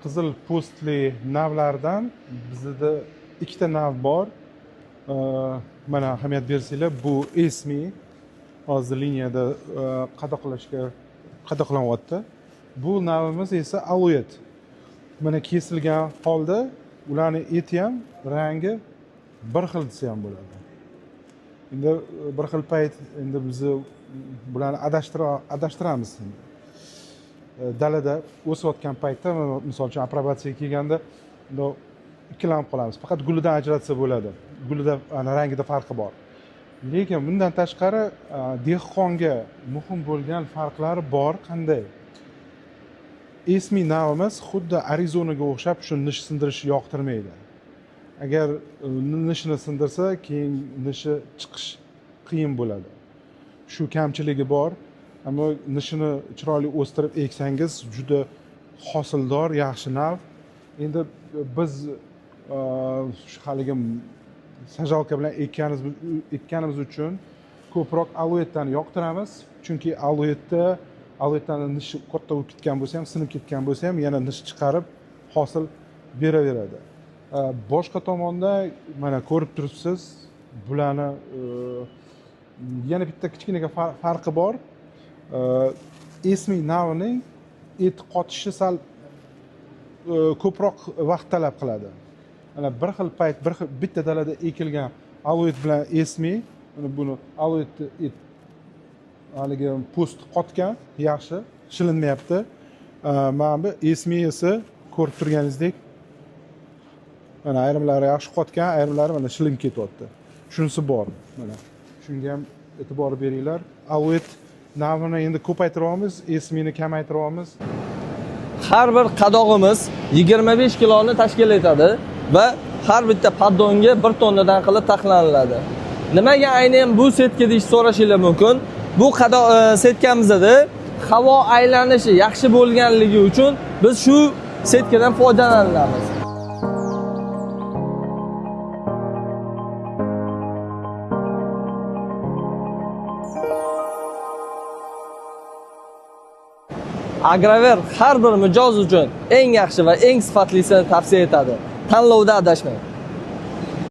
qizil postli navlardan bizda ikkita nav bor. Mana ahamiyat bersanglar, bu Esmi hozir liniyada qadoqlanyapti. Bu navimiz esa Alouette. Mana kesilgan holda ularning eti ham, rangi bir xil desa ham bo'ladi. Endi bir xil payt endi biz bularni adashtiramiz. Dalada o'sayotgan paytda, misol uchun aprobatsiyaga kelganda, ikkilanib qolamiz. Faqat gulidan ajratsa bo'ladi. Gulida rangida farqi bor. Lekin bundan tashqari dehqonga muhim bo'lgan farqlari bor. Qanday? Esmi navimiz xuddi Arizonaga o'xshab shu nish sindirishni yoqtirmaydi. Agar nishni sindirsa, keyin nishi chiqish qiyin bo'ladi. Shu kamchiligi bor. Ammo nishini chiroyli o'stirib eksangiz, juda hosildor, yaxshi nav. Endi biz shu haligi sajalka bilan ekkanimiz uchun ko'proq Alouette'ni yoqtiramiz. Chunki Alouette'ning nishi katta bo'lib ketgan bo'lsa ham, sinib ketgan bo'lsa ham, yana nish chiqarib hosil beraveradi. Boshqa tomonda mana ko'rib turibsiz, bularni yana bitta kichkina farqi bor. Esmi navining et qotishi sal ko'proq vaqt talab qiladi. Mana bir xil payt, bitta dalada ekilgan Alouette bilan Esmi, buni Alouette et haligi post qotgan, yaxshi, shilinmayapti. Mana bu Esmi esa ko'rib turganingizdek, mana ayrimlari yaxshi qotgan, ayrimlari mana shilinib ketyapti. Shunisi bor. Mana shunga ham e'tibor beringlar. Alouette navini endi ko'paytiramiz, Esmini kamaytiramiz. Har bir qadog'imiz 25 kiloni tashkil etadi va har bitta paddonga 1 tonnadan qilib taxlaniladi. Nimaga aynan bu setka deyish so'rashingiz mumkin? Bu setkamizda havo aylanishi yaxshi bo'lganligi uchun biz shu setkadan foydalanamiz. Agraver har bir mijoz uchun eng yaxshi va eng sifatlisini tavsiya etadi. Tanlovda adashmang.